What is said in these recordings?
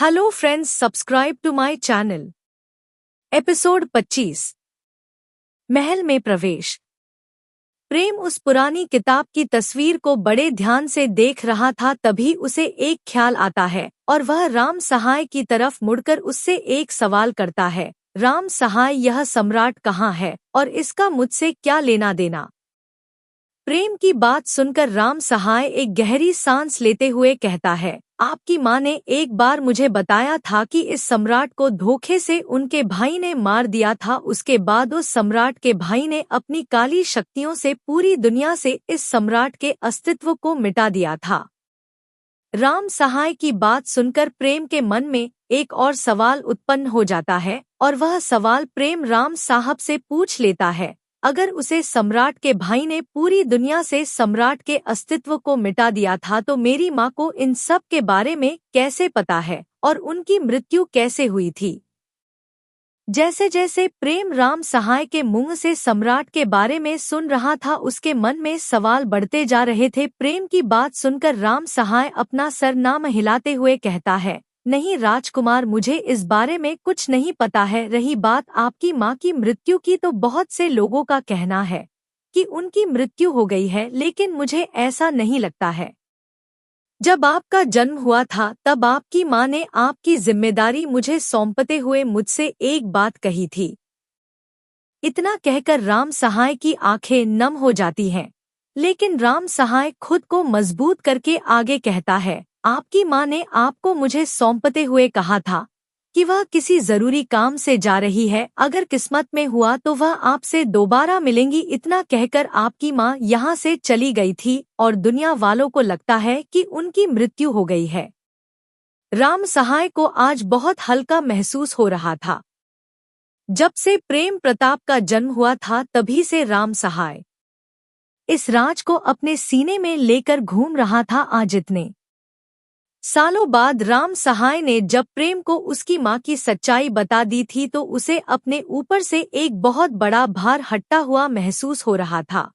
Hello friends, subscribe to my channel. Episode 25। महल में प्रवेश। प्रेम उस पुरानी किताब की तस्वीर को बड़े ध्यान से देख रहा था, तभी उसे एक ख्याल आता है और वह राम सहाय की तरफ मुड़कर उससे एक सवाल करता है। राम सहाय, यह सम्राट कहाँ है और इसका मुझसे क्या लेना देना? प्रेम की बात सुनकर राम सहाय एक गहरी सांस लेते हुए कहता है, आपकी माँ ने एक बार मुझे बताया था कि इस सम्राट को धोखे से उनके भाई ने मार दिया था। उसके बाद उस सम्राट के भाई ने अपनी काली शक्तियों से पूरी दुनिया से इस सम्राट के अस्तित्व को मिटा दिया था। राम सहाय की बात सुनकर प्रेम के मन में एक और सवाल उत्पन्न हो जाता है और वह सवाल प्रेम राम साहब से पूछ लेता है, अगर उसे सम्राट के भाई ने पूरी दुनिया से सम्राट के अस्तित्व को मिटा दिया था तो मेरी माँ को इन सब के बारे में कैसे पता है और उनकी मृत्यु कैसे हुई थी? जैसे जैसे प्रेम राम सहाय के मुंह से सम्राट के बारे में सुन रहा था, उसके मन में सवाल बढ़ते जा रहे थे। प्रेम की बात सुनकर राम सहाय अपना सर नाम हिलाते हुए कहता है, नहीं राजकुमार, मुझे इस बारे में कुछ नहीं पता है। रही बात आपकी माँ की मृत्यु की, तो बहुत से लोगों का कहना है कि उनकी मृत्यु हो गई है, लेकिन मुझे ऐसा नहीं लगता है। जब आपका जन्म हुआ था तब आपकी माँ ने आपकी जिम्मेदारी मुझे सौंपते हुए मुझसे एक बात कही थी। इतना कहकर राम सहाय की आंखें नम हो जाती हैं, लेकिन राम सहाय खुद को मजबूत करके आगे कहता है, आपकी माँ ने आपको मुझे सौंपते हुए कहा था कि वह किसी जरूरी काम से जा रही है, अगर किस्मत में हुआ तो वह आपसे दोबारा मिलेंगी। इतना कहकर आपकी माँ यहाँ से चली गई थी और दुनिया वालों को लगता है कि उनकी मृत्यु हो गई है। राम सहाय को आज बहुत हल्का महसूस हो रहा था। जब से प्रेम प्रताप का जन्म हुआ था तभी से राम सहाय इस राज को अपने सीने में लेकर घूम रहा था। आज इतने सालों बाद राम सहाय ने जब प्रेम को उसकी माँ की सच्चाई बता दी थी तो उसे अपने ऊपर से एक बहुत बड़ा भार हटता हुआ महसूस हो रहा था।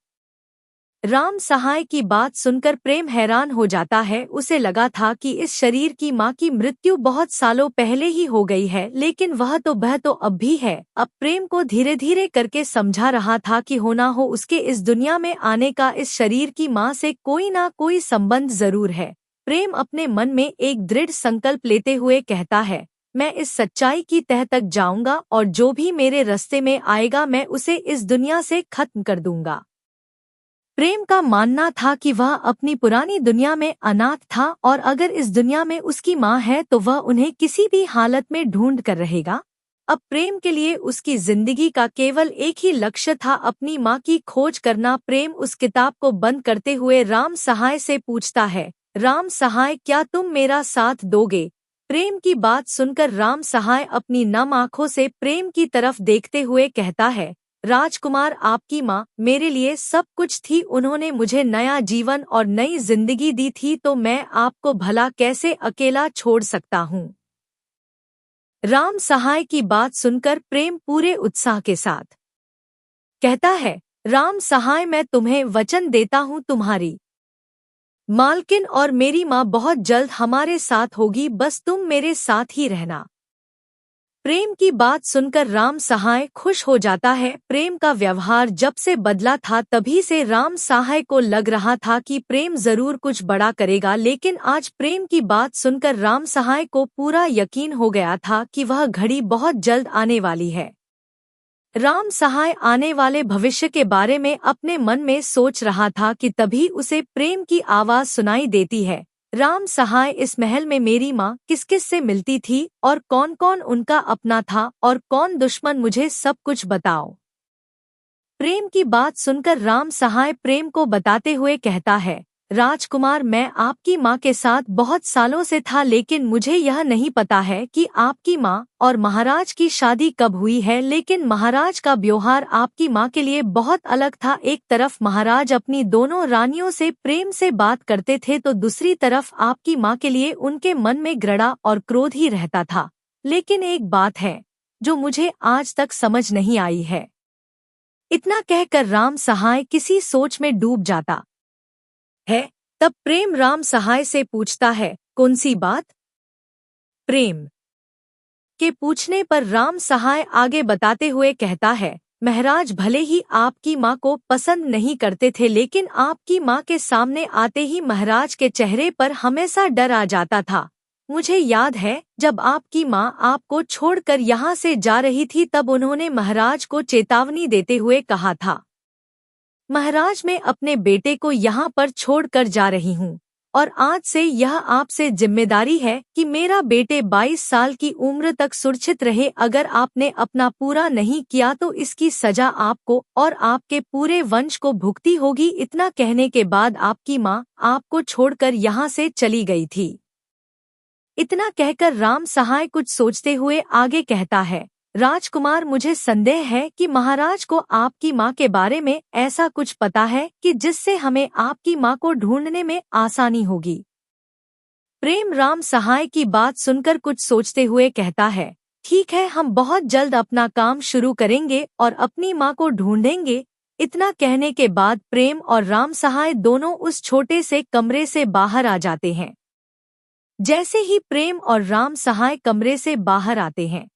राम सहाय की बात सुनकर प्रेम हैरान हो जाता है। उसे लगा था कि इस शरीर की माँ की मृत्यु बहुत सालों पहले ही हो गई है, लेकिन वह तो अब भी है। अब प्रेम को धीरे धीरे करके समझा रहा था कि होना हो उसके इस दुनिया में आने का इस शरीर की माँ से कोई ना कोई संबंध जरूर है। प्रेम अपने मन में एक दृढ़ संकल्प लेते हुए कहता है, मैं इस सच्चाई की तह तक जाऊंगा और जो भी मेरे रास्ते में आएगा मैं उसे इस दुनिया से खत्म कर दूंगा। प्रेम का मानना था कि वह अपनी पुरानी दुनिया में अनाथ था और अगर इस दुनिया में उसकी माँ है तो वह उन्हें किसी भी हालत में ढूंढ कर रहेगा। अब प्रेम के लिए उसकी जिंदगी का केवल एक ही लक्ष्य था, अपनी माँ की खोज करना। प्रेम उस किताब को बंद करते हुए राम सहाय से पूछता है, राम सहाय, क्या तुम मेरा साथ दोगे? प्रेम की बात सुनकर राम सहाय अपनी नम आंखों से प्रेम की तरफ देखते हुए कहता है, राजकुमार, आपकी माँ मेरे लिए सब कुछ थी। उन्होंने मुझे नया जीवन और नई जिंदगी दी थी, तो मैं आपको भला कैसे अकेला छोड़ सकता हूँ? राम सहाय की बात सुनकर प्रेम पूरे उत्साह के साथ कहता है, राम सहाय, मैं तुम्हें वचन देता हूँ, तुम्हारी मालकिन और मेरी माँ बहुत जल्द हमारे साथ होगी, बस तुम मेरे साथ ही रहना। प्रेम की बात सुनकर राम सहाय खुश हो जाता है। प्रेम का व्यवहार जब से बदला था तभी से राम सहाय को लग रहा था कि प्रेम जरूर कुछ बड़ा करेगा, लेकिन आज प्रेम की बात सुनकर राम सहाय को पूरा यकीन हो गया था कि वह घड़ी बहुत जल्द आने वाली है। राम सहाय आने वाले भविष्य के बारे में अपने मन में सोच रहा था कि तभी उसे प्रेम की आवाज सुनाई देती है, राम सहाय, इस महल में मेरी माँ किस किस से मिलती थी और कौन कौन उनका अपना था और कौन दुश्मन, मुझे सब कुछ बताओ। प्रेम की बात सुनकर राम सहाय प्रेम को बताते हुए कहता है, राजकुमार, मैं आपकी माँ के साथ बहुत सालों से था, लेकिन मुझे यह नहीं पता है कि आपकी माँ और महाराज की शादी कब हुई है। लेकिन महाराज का व्यवहार आपकी माँ के लिए बहुत अलग था। एक तरफ महाराज अपनी दोनों रानियों से प्रेम से बात करते थे, तो दूसरी तरफ आपकी माँ के लिए उनके मन में घृणा और क्रोध ही रहता था। लेकिन एक बात है जो मुझे आज तक समझ नहीं आई है। इतना कहकर राम सहाय किसी सोच में डूब जाता है। तब प्रेम राम सहाय से पूछता है, कौन सी बात? प्रेम के पूछने पर राम सहाय आगे बताते हुए कहता है, महाराज भले ही आपकी माँ को पसंद नहीं करते थे, लेकिन आपकी माँ के सामने आते ही महाराज के चेहरे पर हमेशा डर आ जाता था। मुझे याद है जब आपकी माँ आपको छोड़कर यहाँ से जा रही थी, तब उन्होंने महाराज को चेतावनी देते हुए कहा था, महाराज मैं अपने बेटे को यहाँ पर छोड़कर जा रही हूँ और आज से यह आपसे जिम्मेदारी है कि मेरा बेटे 22 साल की उम्र तक सुरक्षित रहे। अगर आपने अपना पूरा नहीं किया तो इसकी सजा आपको और आपके पूरे वंश को भुगती होगी। इतना कहने के बाद आपकी माँ आपको छोड़कर यहाँ से चली गई थी। इतना कहकर राम सहाय कुछ सोचते हुए आगे कहता है, राजकुमार मुझे संदेह है कि महाराज को आपकी माँ के बारे में ऐसा कुछ पता है कि जिससे हमें आपकी माँ को ढूंढने में आसानी होगी। प्रेम राम सहाय की बात सुनकर कुछ सोचते हुए कहता है, ठीक है, हम बहुत जल्द अपना काम शुरू करेंगे और अपनी माँ को ढूंढेंगे। इतना कहने के बाद प्रेम और राम सहाय दोनों उस छोटे से कमरे से बाहर आ जाते हैं। जैसे ही प्रेम और राम सहाय कमरे से बाहर आते हैं,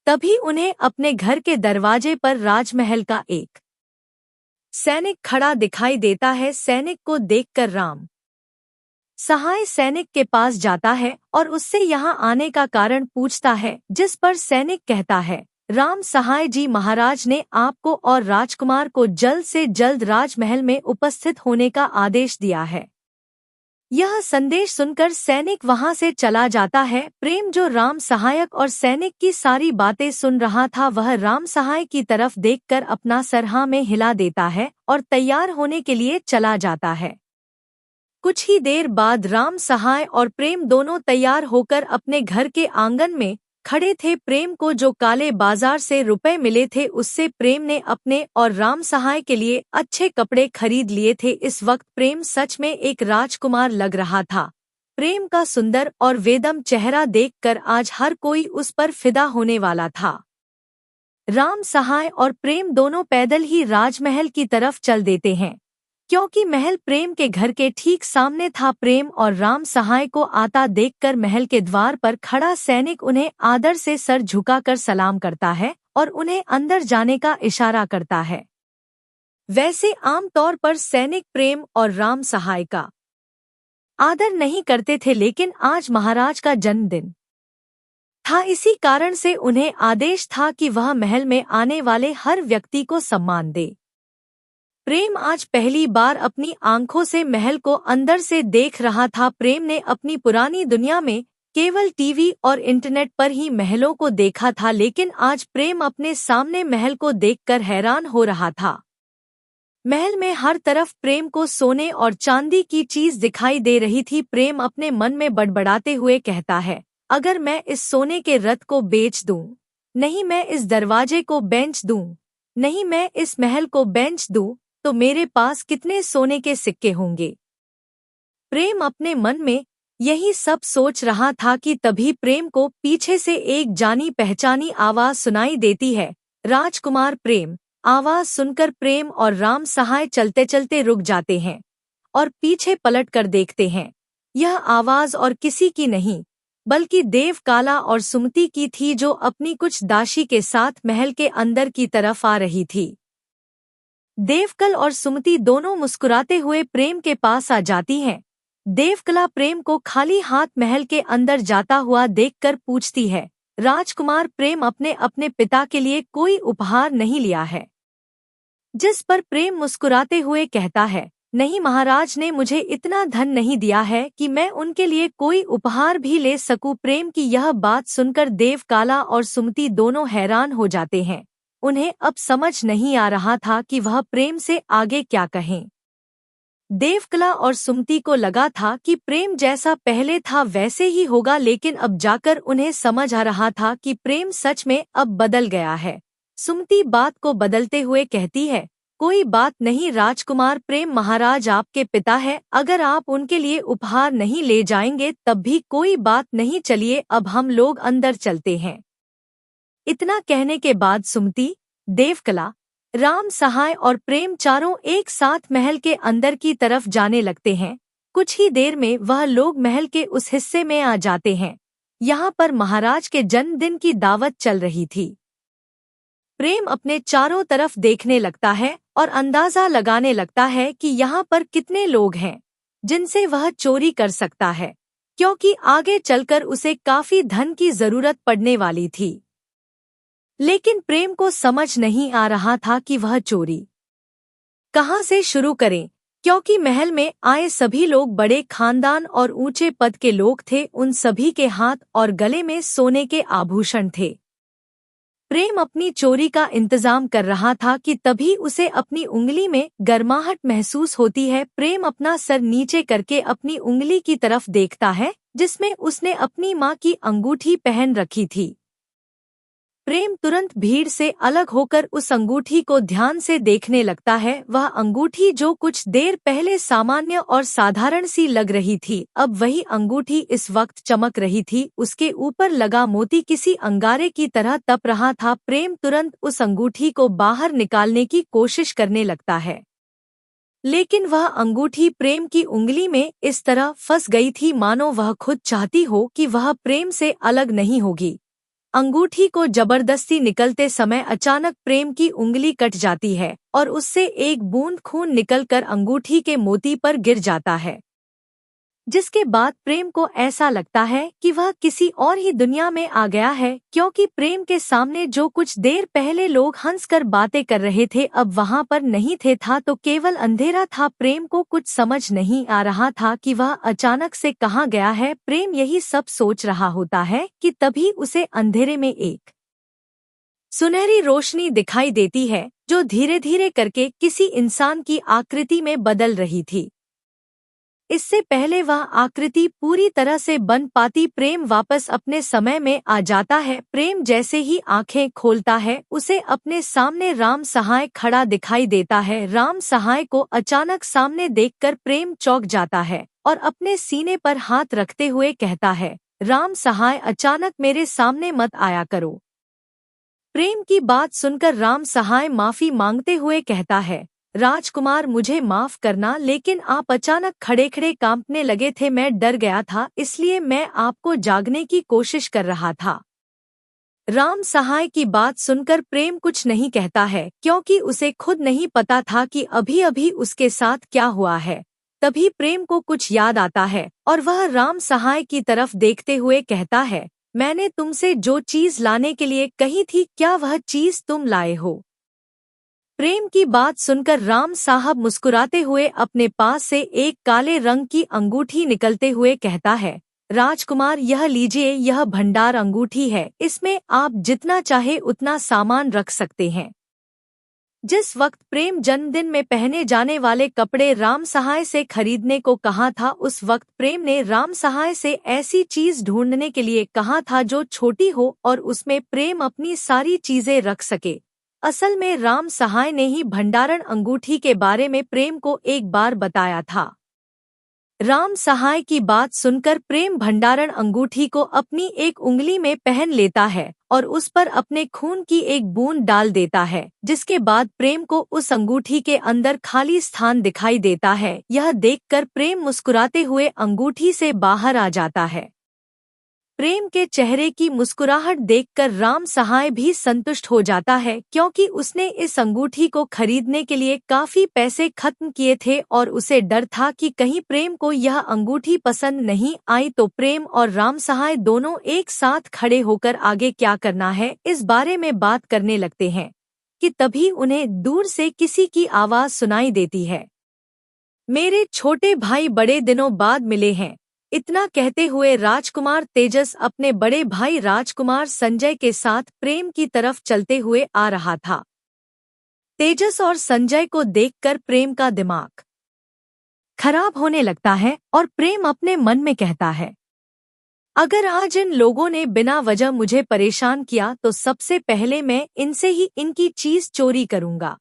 तभी उन्हें अपने घर के दरवाजे पर राजमहल का एक सैनिक खड़ा दिखाई देता है। सैनिक को देखकर राम सहाय सैनिक के पास जाता है और उससे यहाँ आने का कारण पूछता है, जिस पर सैनिक कहता है, राम सहाय जी, महाराज ने आपको और राजकुमार को जल्द से जल्द राजमहल में उपस्थित होने का आदेश दिया है। यह संदेश सुनकर सैनिक वहां से चला जाता है। प्रेम जो राम सहायक और सैनिक की सारी बातें सुन रहा था, वह राम सहाय की तरफ देखकर अपना सर हाँ में हिला देता है और तैयार होने के लिए चला जाता है। कुछ ही देर बाद राम सहाय और प्रेम दोनों तैयार होकर अपने घर के आंगन में खड़े थे। प्रेम को जो काले बाजार से रुपए मिले थे, उससे प्रेम ने अपने और राम सहाय के लिए अच्छे कपड़े खरीद लिए थे। इस वक्त प्रेम सच में एक राजकुमार लग रहा था। प्रेम का सुंदर और वेदम चेहरा देखकर आज हर कोई उस पर फिदा होने वाला था। राम सहाय और प्रेम दोनों पैदल ही राजमहल की तरफ चल देते हैं, क्योंकि महल प्रेम के घर के ठीक सामने था। प्रेम और राम सहाय को आता देखकर महल के द्वार पर खड़ा सैनिक उन्हें आदर से सर झुकाकर सलाम करता है और उन्हें अंदर जाने का इशारा करता है। वैसे आमतौर पर सैनिक प्रेम और राम सहाय का आदर नहीं करते थे, लेकिन आज महाराज का जन्मदिन था, इसी कारण से उन्हें आदेश था कि वह महल में आने वाले हर व्यक्ति को सम्मान दे। प्रेम आज पहली बार अपनी आंखों से महल को अंदर से देख रहा था। प्रेम ने अपनी पुरानी दुनिया में केवल टीवी और इंटरनेट पर ही महलों को देखा था, लेकिन आज प्रेम अपने सामने महल को देखकर हैरान हो रहा था। महल में हर तरफ प्रेम को सोने और चांदी की चीज दिखाई दे रही थी। प्रेम अपने मन में बड़बड़ाते हुए कहता है, अगर मैं इस सोने के रथ को बेच दूं, नहीं मैं इस दरवाजे को बेच दूं, नहीं मैं इस महल को बेच दूं, तो मेरे पास कितने सोने के सिक्के होंगे। प्रेम अपने मन में यही सब सोच रहा था कि तभी प्रेम को पीछे से एक जानी पहचानी आवाज सुनाई देती है, राजकुमार प्रेम। आवाज सुनकर प्रेम और राम सहाय चलते चलते रुक जाते हैं और पीछे पलट कर देखते हैं। यह आवाज और किसी की नहीं बल्कि देवकाला और सुमति की थी, जो अपनी कुछ दासी के साथ महल के अंदर की तरफ आ रही थी। देवकल और सुमति दोनों मुस्कुराते हुए प्रेम के पास आ जाती हैं। देवकला प्रेम को खाली हाथ महल के अंदर जाता हुआ देखकर पूछती है, राजकुमार प्रेम, अपने अपने पिता के लिए कोई उपहार नहीं लिया है? जिस पर प्रेम मुस्कुराते हुए कहता है, नहीं महाराज ने मुझे इतना धन नहीं दिया है कि मैं उनके लिए कोई उपहार भी ले सकूं। प्रेम की यह बात सुनकर देवकाला और सुमति दोनों हैरान हो जाते हैं। उन्हें अब समझ नहीं आ रहा था कि वह प्रेम से आगे क्या कहें। देवकला और सुमति को लगा था कि प्रेम जैसा पहले था वैसे ही होगा, लेकिन अब जाकर उन्हें समझ आ रहा था कि प्रेम सच में अब बदल गया है। सुमति बात को बदलते हुए कहती है, कोई बात नहीं राजकुमार प्रेम, महाराज आपके पिता है, अगर आप उनके लिए उपहार नहीं ले जाएंगे तब भी कोई बात नहीं, चलिए अब हम लोग अंदर चलते हैं। इतना कहने के बाद सुमति, देवकला, राम सहाय और प्रेम चारों एक साथ महल के अंदर की तरफ जाने लगते हैं। कुछ ही देर में वह लोग महल के उस हिस्से में आ जाते हैं यहाँ पर महाराज के जन्मदिन की दावत चल रही थी। प्रेम अपने चारों तरफ देखने लगता है और अंदाजा लगाने लगता है कि यहाँ पर कितने लोग हैं जिनसे वह चोरी कर सकता है, क्योंकि आगे चलकर उसे काफी धन की जरूरत पड़ने वाली थी। लेकिन प्रेम को समझ नहीं आ रहा था कि वह चोरी कहाँ से शुरू करें, क्योंकि महल में आए सभी लोग बड़े खानदान और ऊंचे पद के लोग थे। उन सभी के हाथ और गले में सोने के आभूषण थे। प्रेम अपनी चोरी का इंतजाम कर रहा था कि तभी उसे अपनी उंगली में गर्माहट महसूस होती है। प्रेम अपना सर नीचे करके अपनी उंगली की तरफ देखता है जिसमें उसने अपनी माँ की अंगूठी पहन रखी थी। प्रेम तुरंत भीड़ से अलग होकर उस अंगूठी को ध्यान से देखने लगता है। वह अंगूठी जो कुछ देर पहले सामान्य और साधारण सी लग रही थी, अब वही अंगूठी इस वक्त चमक रही थी। उसके ऊपर लगा मोती किसी अंगारे की तरह तप रहा था। प्रेम तुरंत उस अंगूठी को बाहर निकालने की कोशिश करने लगता है, लेकिन वह अंगूठी प्रेम की उंगली में इस तरह फंस गई थी मानो वह खुद चाहती हो कि वह प्रेम से अलग नहीं होगी। अंगूठी को जबरदस्ती निकलते समय अचानक प्रेम की उंगली कट जाती है और उससे एक बूंद खून निकलकर अंगूठी के मोती पर गिर जाता है, जिसके बाद प्रेम को ऐसा लगता है कि वह किसी और ही दुनिया में आ गया है, क्योंकि प्रेम के सामने जो कुछ देर पहले लोग हंसकर बातें कर रहे थे अब वहां पर नहीं थे। था तो केवल अंधेरा था। प्रेम को कुछ समझ नहीं आ रहा था कि वह अचानक से कहाँ गया है। प्रेम यही सब सोच रहा होता है कि तभी उसे अंधेरे में एक सुनहरी रोशनी दिखाई देती है जो धीरे धीरे करके किसी इंसान की आकृति में बदल रही थी। इससे पहले वह आकृति पूरी तरह से बन पाती, प्रेम वापस अपने समय में आ जाता है। प्रेम जैसे ही आंखें खोलता है उसे अपने सामने राम सहाय खड़ा दिखाई देता है। राम सहाय को अचानक सामने देखकर प्रेम चौंक जाता है और अपने सीने पर हाथ रखते हुए कहता है, राम सहाय, अचानक मेरे सामने मत आया करो। प्रेम की बात सुनकर राम सहाय माफी मांगते हुए कहता है, राजकुमार, मुझे माफ करना, लेकिन आप अचानक खड़े खड़े कांपने लगे थे, मैं डर गया था, इसलिए मैं आपको जागने की कोशिश कर रहा था। राम सहाय की बात सुनकर प्रेम कुछ नहीं कहता है, क्योंकि उसे खुद नहीं पता था कि अभी अभी उसके साथ क्या हुआ है। तभी प्रेम को कुछ याद आता है और वह राम सहाय की तरफ देखते हुए कहता है, मैंने तुमसे जो चीज लाने के लिए कही थी, क्या वह चीज तुम लाए हो? प्रेम की बात सुनकर राम साहब मुस्कुराते हुए अपने पास से एक काले रंग की अंगूठी निकलते हुए कहता है, राजकुमार, यह लीजिए, यह भंडार अंगूठी है, इसमें आप जितना चाहे उतना सामान रख सकते हैं। जिस वक्त प्रेम जन्मदिन में पहने जाने वाले कपड़े राम सहाय से खरीदने को कहा था, उस वक्त प्रेम ने राम सहाय से ऐसी चीज ढूंढने के लिए कहा था जो छोटी हो और उसमें प्रेम अपनी सारी चीजें रख सके। असल में राम सहाय ने ही भंडारण अंगूठी के बारे में प्रेम को एक बार बताया था। राम सहाय की बात सुनकर प्रेम भंडारण अंगूठी को अपनी एक उंगली में पहन लेता है और उस पर अपने खून की एक बूंद डाल देता है, जिसके बाद प्रेम को उस अंगूठी के अंदर खाली स्थान दिखाई देता है। यह देखकर प्रेम मुस्कुराते हुए अंगूठी से बाहर आ जाता है। प्रेम के चेहरे की मुस्कुराहट देखकर राम सहाय भी संतुष्ट हो जाता है, क्योंकि उसने इस अंगूठी को खरीदने के लिए काफी पैसे खत्म किए थे और उसे डर था कि कहीं प्रेम को यह अंगूठी पसंद नहीं आई तो प्रेम और राम सहाय दोनों एक साथ खड़े होकर आगे क्या करना है इस बारे में बात करने लगते हैं कि तभी उन्हें दूर से किसी की आवाज सुनाई देती है, मेरे छोटे भाई बड़े दिनों बाद मिले हैं। इतना कहते हुए राजकुमार तेजस अपने बड़े भाई राजकुमार संजय के साथ प्रेम की तरफ चलते हुए आ रहा था। तेजस और संजय को देखकर प्रेम का दिमाग खराब होने लगता है और प्रेम अपने मन में कहता है, अगर आज इन लोगों ने बिना वजह मुझे परेशान किया तो सबसे पहले मैं इनसे ही इनकी चीज चोरी करूंगा।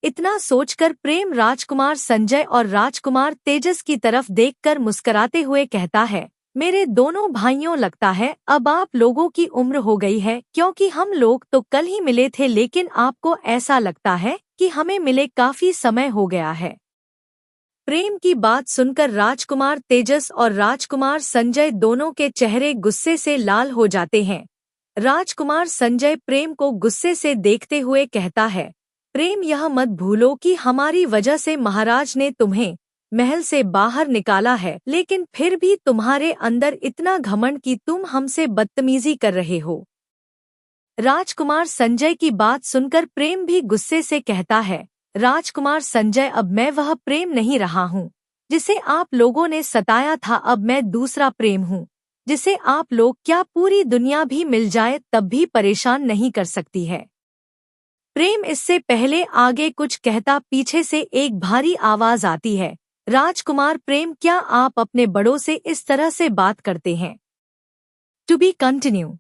इतना सोचकर प्रेम राजकुमार संजय और राजकुमार तेजस की तरफ देखकर मुस्कुराते हुए कहता है, मेरे दोनों भाइयों, लगता है अब आप लोगों की उम्र हो गई है, क्योंकि हम लोग तो कल ही मिले थे, लेकिन आपको ऐसा लगता है कि हमें मिले काफी समय हो गया है। प्रेम की बात सुनकर राजकुमार तेजस और राजकुमार संजय दोनों के चेहरे गुस्से से लाल हो जाते हैं। राजकुमार संजय प्रेम को गुस्से से देखते हुए कहता है, प्रेम यह मत भूलो कि हमारी वजह से महाराज ने तुम्हें महल से बाहर निकाला है, लेकिन फिर भी तुम्हारे अंदर इतना घमंड कि तुम हमसे बदतमीजी कर रहे हो। राजकुमार संजय की बात सुनकर प्रेम भी गुस्से से कहता है, राजकुमार संजय अब मैं वह प्रेम नहीं रहा हूँ जिसे आप लोगों ने सताया था। अब मैं दूसरा प्रेम हूँ जिसे आप लोग क्या पूरी दुनिया भी मिल जाए तब भी परेशान नहीं कर सकती है। प्रेम इससे पहले आगे कुछ कहता पीछे से एक भारी आवाज आती है, राजकुमार प्रेम क्या आप अपने बड़ों से इस तरह से बात करते हैं? To be continue.